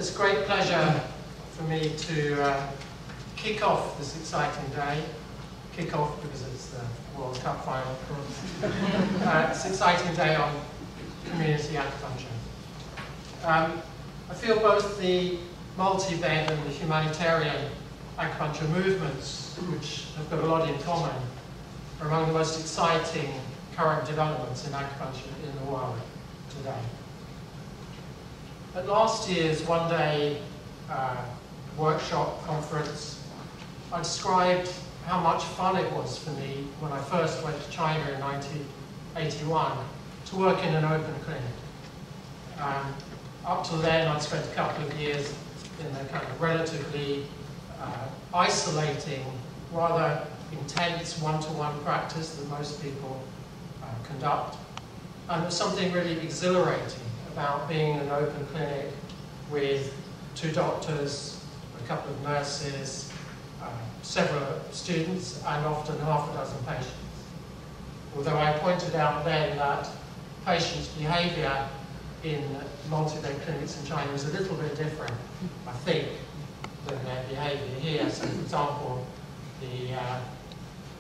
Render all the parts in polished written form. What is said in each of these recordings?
It's a great pleasure for me to kick off this exciting day. Kick off because it's the World Cup final. It's an exciting day on community acupuncture. I feel both the multi-bed and the humanitarian acupuncture movements, which have got a lot in common, are among the most exciting current developments in acupuncture in the world today. At last year's one-day workshop conference, I described how much fun it was for me when I first went to China in 1981 to work in an open clinic. Up till then, I'd spent a couple of years in the kind of relatively isolating, rather intense one-to-one practice that most people conduct. And there's something really exhilarating about being in an open clinic with 2 doctors, a couple of nurses, several students, and often half a dozen patients. Although I pointed out then that patients' behaviour in multi-bed clinics in China is a little bit different, I think, than their behaviour here. So, for example, the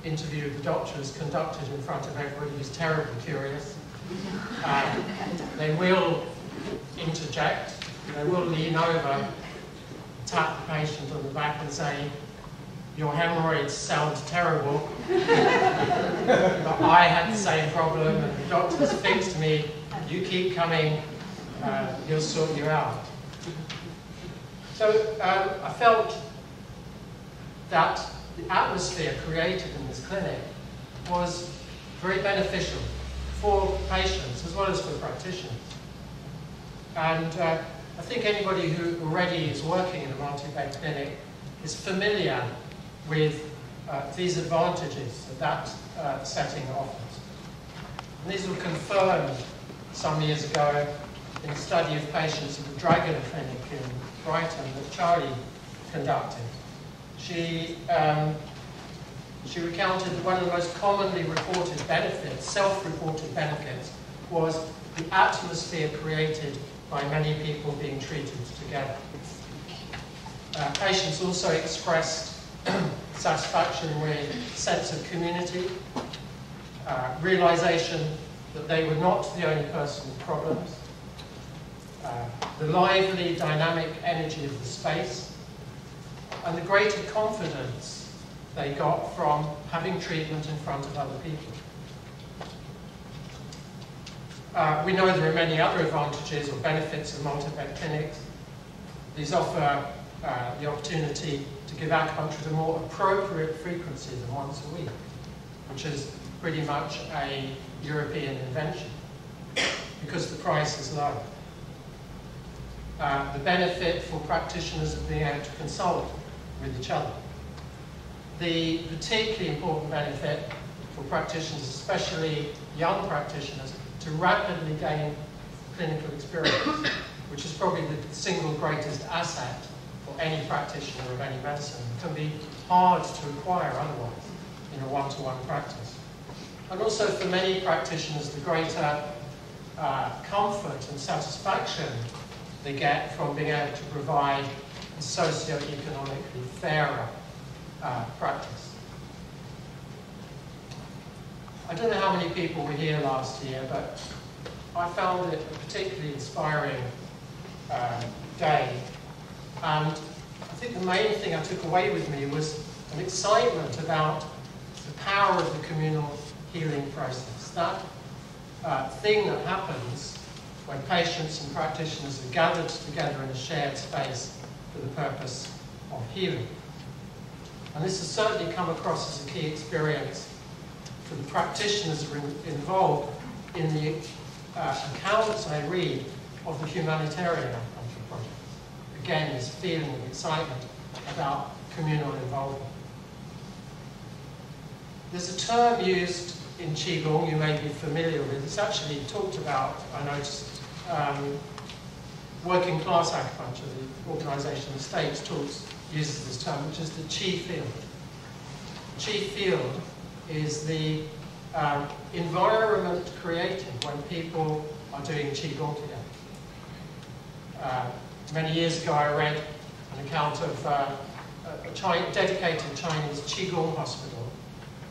interview of the doctor is conducted in front of everybody who's terribly curious. They will interject, they will lean over, tap the patient on the back and say, "Your hemorrhoids sound terrible." I had the same problem and the doctor's fixed me. You keep coming, he'll sort you out. So I felt that the atmosphere created in this clinic was very beneficial for patients as well as for practitioners. And I think anybody who already is working in a multi-bed clinic is familiar with these advantages that that setting offers. And these were confirmed some years ago in a study of patients at the Dragon Clinic in Brighton that Charlie conducted. She recounted that one of the most commonly reported benefits, self-reported benefits, was the atmosphere created by many people being treated together. Patients also expressed satisfaction with a sense of community, realization that they were not the only person with problems, the lively, dynamic energy of the space, and the greater confidence they got from having treatment in front of other people. We know there are many other advantages or benefits of multi-bed clinics. These offer the opportunity to give acupuncture at a more appropriate frequency than once a week, which is pretty much a European invention because the price is low. The benefit for practitioners of being able to consult with each other. The particularly important benefit for practitioners, especially young practitioners, to rapidly gain clinical experience, which is probably the single greatest asset for any practitioner of any medicine. It can be hard to acquire otherwise in a one-to-one practice. And also for many practitioners, the greater comfort and satisfaction they get from being able to provide a socio-economically fairer practice. I don't know how many people were here last year, but I found it a particularly inspiring day. And I think the main thing I took away with me was an excitement about the power of the communal healing process. That thing that happens when patients and practitioners are gathered together in a shared space for the purpose of healing. And this has certainly come across as a key experience for the practitioners who are involved in the accounts I read of the humanitarian acupuncture project. Again, this feeling of excitement about communal involvement. There's a term used in Qigong you may be familiar with. It's actually talked about, I noticed, working class acupuncture. The Organization of the States uses this term, which is the Qi field. Qi field is the environment created when people are doing Qigong together. Many years ago I read an account of a dedicated Chinese Qigong hospital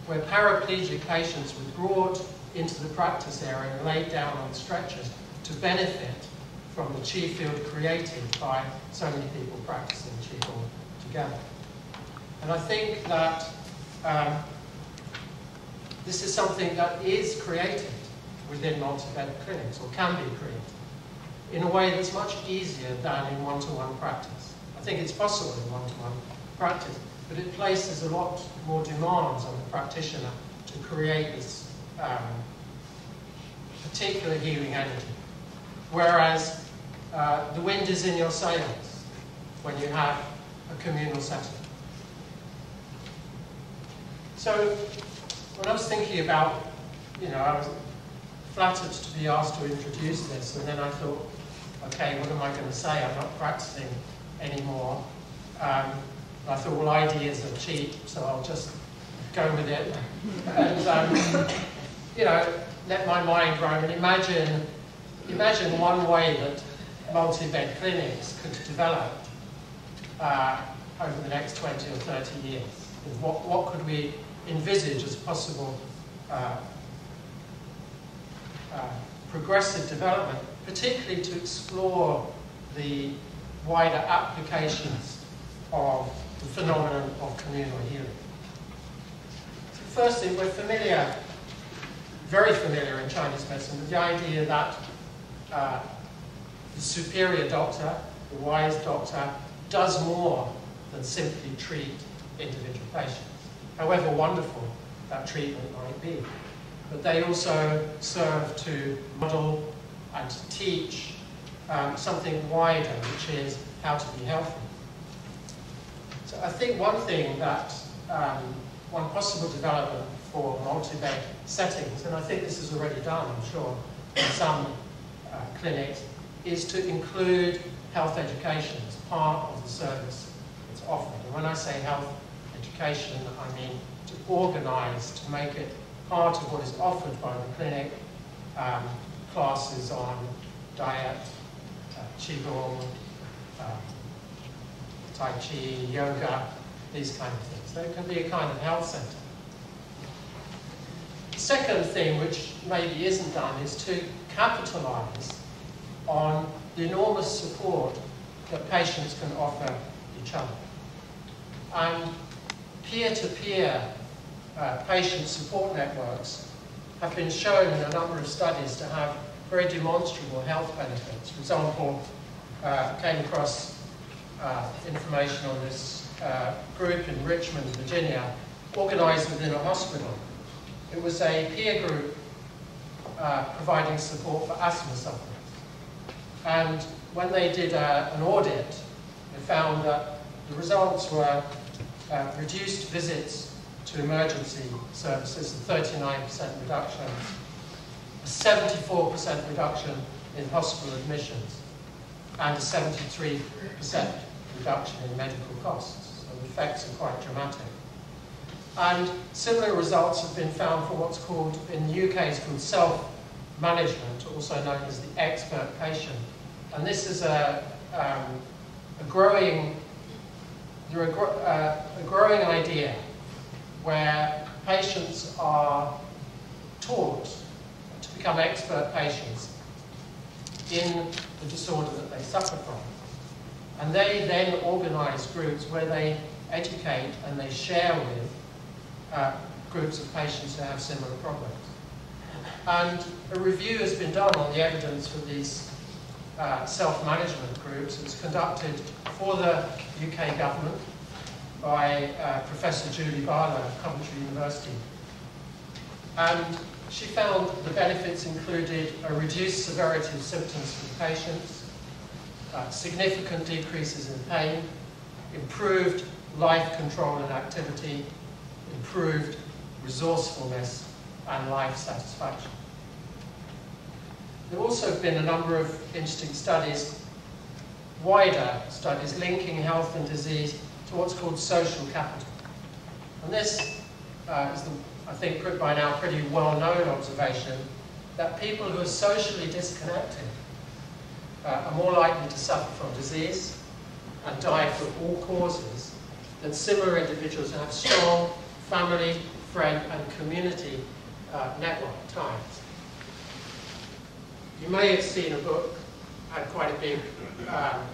where paraplegic patients were brought into the practice area and laid down on stretchers to benefit from the Qi field created by so many people practicing Qigong together. And I think that this is something that is created within multibed clinics, or can be created, in a way that's much easier than in one-to-one practice. I think it's possible in one-to-one practice, but it places a lot more demands on the practitioner to create this particular healing energy. Whereas the wind is in your sails when you have a communal setting. So when I was thinking about, I was flattered to be asked to introduce this, and then I thought, okay, what am I going to say? I'm not practicing anymore. I thought, well, ideas are cheap, so I'll just go with it. And, let my mind roam and imagine one way that multi-bed clinics could develop over the next 20 or 30 years. What could we envisage as possible progressive development, particularly to explore the wider applications of the phenomenon of communal healing. So firstly, we're very familiar in Chinese medicine with the idea that the superior doctor, the wise doctor, does more than simply treat individual patients, however wonderful that treatment might be. But they also serve to model and to teach something wider, which is how to be healthy. So I think one thing that, one possible development for multi-bed settings, and I think this is already done, I'm sure, in some clinics, is to include health education as part of the service that's offered. And when I say health education, I mean to organise, to make it part of what is offered by the clinic, classes on diet, Qigong, Tai Chi, yoga, these kind of things. So it can be a kind of health centre. The second thing, which maybe isn't done, is to capitalise on the enormous support that patients can offer each other. And peer-to-peer patient support networks have been shown in a number of studies to have very demonstrable health benefits. For example, came across information on this group in Richmond, Virginia, organised within a hospital. It was a peer group providing support for asthma sufferers. And when they did an audit, they found that the results were reduced visits to emergency services, a 39% reduction, a 74% reduction in hospital admissions, and a 73% reduction in medical costs. So the effects are quite dramatic. And similar results have been found for what's called, in the UK, it's called self-management, also known as the expert patient. And this is a growing idea where patients are taught to become expert patients in the disorder that they suffer from. And they then organise groups where they educate and they share with groups of patients who have similar problems. And a review has been done on the evidence for these self-management groups. It was conducted for the UK government by Professor Julie Barlow of Coventry University. And she found the benefits included a reduced severity of symptoms for the patients, significant decreases in pain, improved life control and activity, improved resourcefulness and life satisfaction. There have also been a number of interesting studies, wider studies, linking health and disease to what's called social capital. And this is, I think, by now pretty well-known observation that people who are socially disconnected are more likely to suffer from disease and die from all causes than similar individuals who have strong family, friend, and community network ties. You may have seen a book had quite a big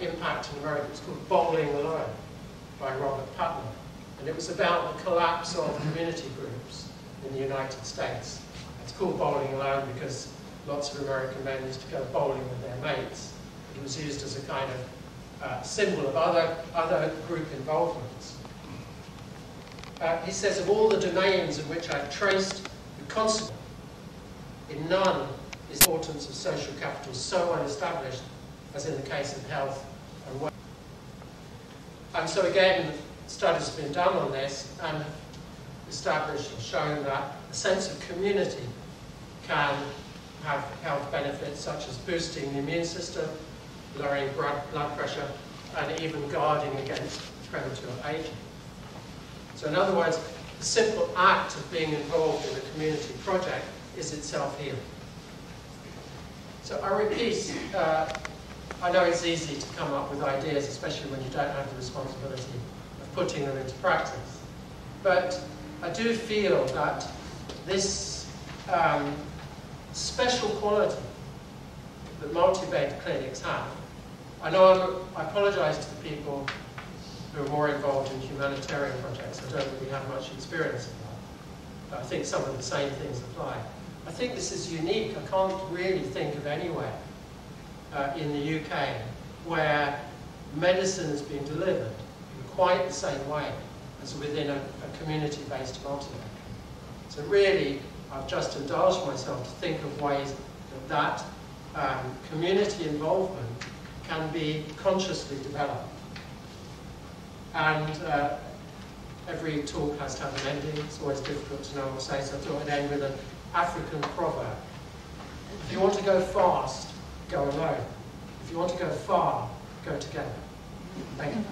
impact in America. It's called Bowling Alone by Robert Putnam. And it was about the collapse of community groups in the United States. It's called Bowling Alone because lots of American men used to go bowling with their mates. It was used as a kind of symbol of other group involvements. He says, of all the domains in which I've traced the consequence, in none is the importance of social capital so unestablished as in the case of health and wealth. And so again, studies have been done on this and established or shown that a sense of community can have health benefits such as boosting the immune system, lowering blood pressure, and even guarding against premature aging. So in other words, the simple act of being involved in a community project is itself healing. So I repeat, I know it's easy to come up with ideas, especially when you don't have the responsibility of putting them into practice. But I do feel that this special quality that multi-bed clinics have, I apologise to the people who are more involved in humanitarian projects. I don't really have much experience of that. But I think some of the same things apply. I think this is unique. I can't really think of anywhere in the UK where medicine is being delivered in quite the same way as within a community-based multi-bed. So really, I've just indulged myself to think of ways that community involvement can be consciously developed. And every talk has to have an ending. It's always difficult to know what to say, so I thought I'd end with an African proverb. If you want to go fast, go alone. If you want to go far, go together. Thank you.